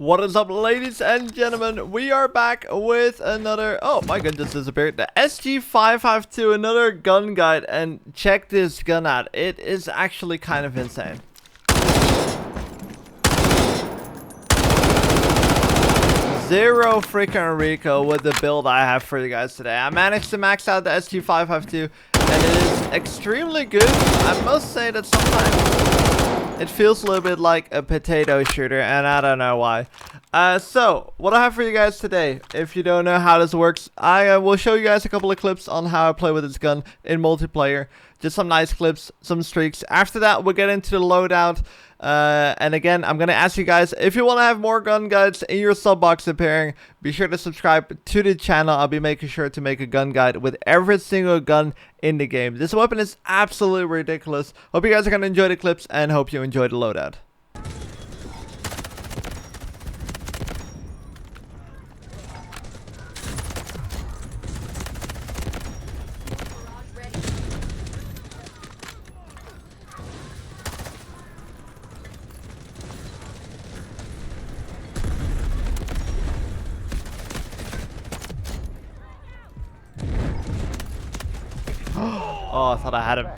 What is up, ladies and gentlemen? We are back with another... Oh, my gun just disappeared. The SG552, another gun guide. And check this gun out. It is actually kind of insane. Zero freaking recoil with the build I have for you guys today. I managed to max out the SG552, and it is extremely good. I must say that sometimes it feels a little bit like a potato shooter, and I don't know why. So, what I have for you guys today, if you don't know how this works, I will show you guys a couple of clips on how I play with this gun in multiplayer. Just some nice clips, some streaks. After that, we'll get into the loadout. And again, I'm going to ask you guys, if you want to have more gun guides in your sub box appearing, be sure to subscribe to the channel. I'll be making sure to make a gun guide with every single gun in the game. This weapon is absolutely ridiculous. Hope you guys are going to enjoy the clips and hope you enjoy the loadout. Oh, I thought I had him.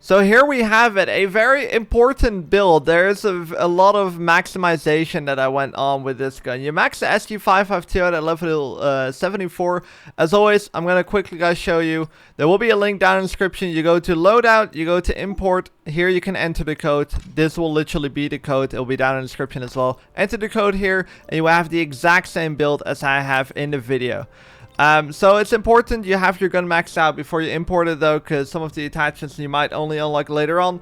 So here we have it, a very important build. There's a lot of maximization that I went on with this gun. You max the SG552 out at level 74. As always, I'm going to quickly guys show you. There will be a link down in the description. You go to Loadout, you go to Import. Here you can enter the code. This will literally be the code. It will be down in the description as well. Enter the code here and you will have the exact same build as I have in the video. So it's important you have your gun maxed out before you import it though, because some of the attachments you might only unlock later on,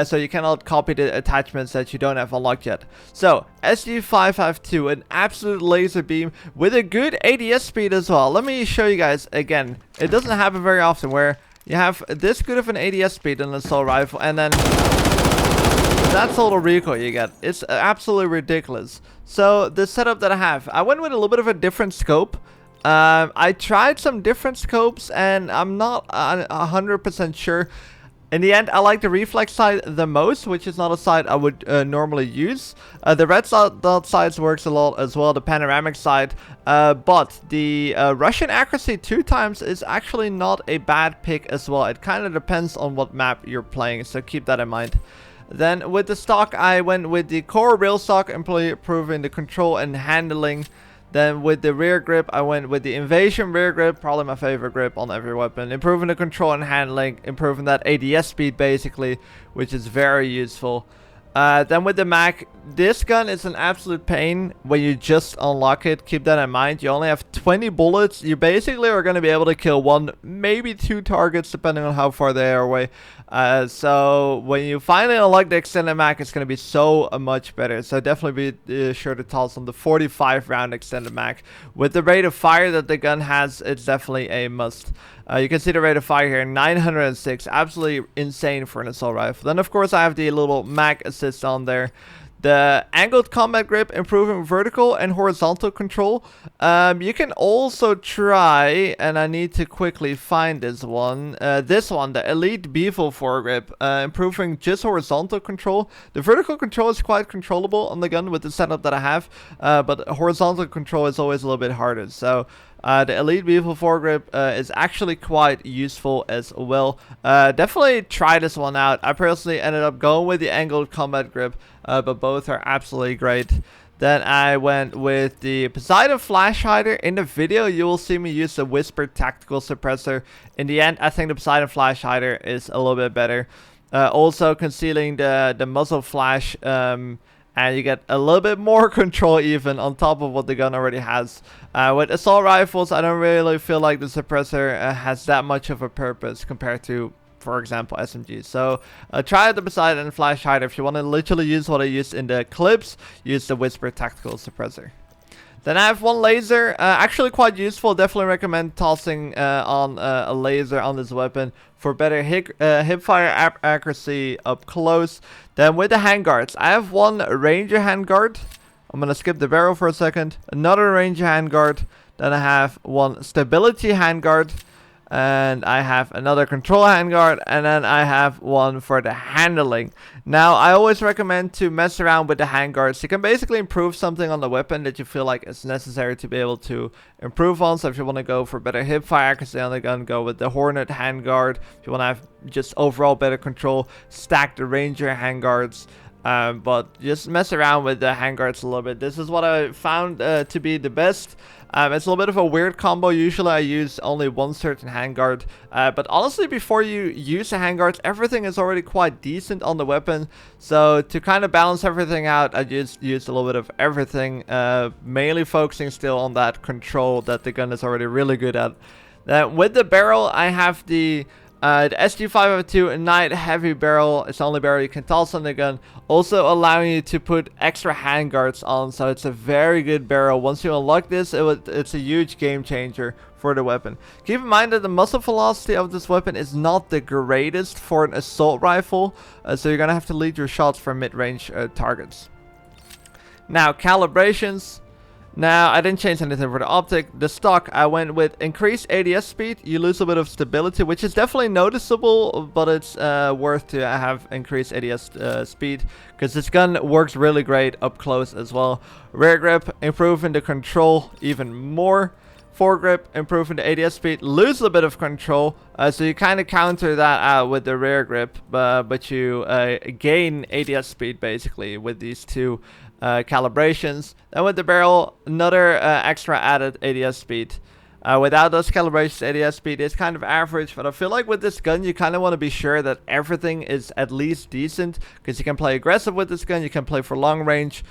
so you cannot copy the attachments that you don't have unlocked yet. So SG552, an absolute laser beam with a good ADS speed as well. Let me show you guys again. It doesn't happen very often where you have this good of an ADS speed in an assault rifle, and then that's all the recoil you get. It's absolutely ridiculous. So the setup that I went with a little bit of a different scope. I tried some different scopes and I'm not 100% sure. In the end, I like the reflex sight the most, which is not a sight I would normally use. The red dot sights works a lot as well, the panoramic sight. But the Russian accuracy 2 times is actually not a bad pick as well. It kind of depends on what map you're playing, so keep that in mind. Then with the stock, I went with the core rail stock, improving the control and handling. Then with the rear grip, I went with the invasion rear grip, probably my favorite grip on every weapon. Improving the control and handling, improving that ADS speed basically, which is very useful. Then with the mag, this gun is an absolute pain when you just unlock it. Keep that in mind. You only have 20 bullets. You basically are going to be able to kill 1, maybe 2 targets depending on how far they are away. So when you finally unlock the extended mag, it's going to be so much better. So definitely be sure to toss on the 45 round extended mag. With the rate of fire that the gun has, it's definitely a must. You can see the rate of fire here, 906, absolutely insane for an assault rifle. Then of course I have the little mag assist on there. The angled combat grip, improving vertical and horizontal control. You can also try, and I need to quickly find this one, the Elite Bevel foregrip, improving just horizontal control. The vertical control is quite controllable on the gun with the setup that I have, but horizontal control is always a little bit harder. So the Elite Bevel foregrip is actually quite useful as well. Definitely try this one out. I personally ended up going with the angled combat grip, but both are absolutely great. Then I went with the Poseidon flash hider. In the video, you will see me use the Whisper tactical suppressor. In the end, I think the Poseidon flash hider is a little bit better. Also concealing the muzzle flash, and you get a little bit more control even on top of what the gun already has. With assault rifles, I don't really feel like the suppressor has that much of a purpose compared to, for example, SMGs. So try out the Poseidon flash hider. If you want to literally use what I used in the clips, use the Whisper tactical suppressor. Then I have one laser, actually quite useful. Definitely recommend tossing on a laser on this weapon for better hipfire accuracy up close. Then with the handguards, I have one ranger handguard. I'm gonna skip the barrel for a second. Another ranger handguard. Then I have one stability handguard. And I have another control handguard, and then I have one for the handling. Now, I always recommend to mess around with the handguards. You can basically improve something on the weapon that you feel like is necessary to be able to improve on. So if you want to go for better hipfire accuracy on the gun, go with the Hornet handguard. If you want to have just overall better control, stack the Ranger handguards. But just mess around with the handguards a little bit. This is what I found to be the best. It's a little bit of a weird combo. Usually I use only one certain handguard. But honestly, before you use the handguards, everything is already quite decent on the weapon. So to kind of balance everything out, I just used a little bit of everything. Mainly focusing still on that control that the gun is already really good at. With the barrel, I have the SG552 Night Heavy Barrel. It's the only barrel you can toss on the gun, also allowing you to put extra handguards on, so it's a very good barrel. Once you unlock this, it's a huge game changer for the weapon. Keep in mind that the muzzle velocity of this weapon is not the greatest for an assault rifle, so you're gonna have to lead your shots for mid-range targets. Now, calibrations. Now, I didn't change anything for the optic. The stock, I went with increased ADS speed. You lose a bit of stability, which is definitely noticeable, but it's worth to have increased ADS speed, because this gun works really great up close as well. Rear grip, improving the control even more. Foregrip, improving the ADS speed, lose a bit of control, so you kind of counter that out with the rear grip, but you gain ADS speed basically with these two calibrations. Then with the barrel, another extra added ADS speed. Without those calibrations, ADS speed is kind of average, but I feel like with this gun, you kind of want to be sure that everything is at least decent, because you can play aggressive with this gun, you can play for long range.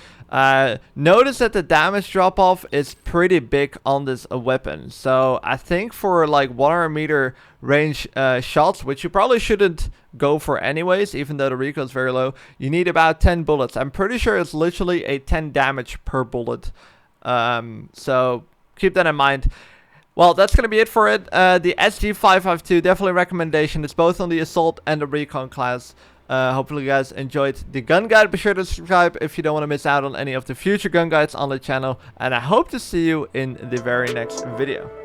Notice that the damage drop off is pretty big on this weapon, so I think for like 100 meter range shots, which you probably shouldn't go for anyways, even though the recoil is very low, you need about 10 bullets. I'm pretty sure it's literally a 10 damage per bullet, so keep that in mind. Well, that's going to be it for it. The SG552, definitely recommendation. It's both on the Assault and the Recon class. Hopefully you guys enjoyed the gun guide. Be sure to subscribe if you don't want to miss out on any of the future gun guides on the channel. And I hope to see you in the very next video.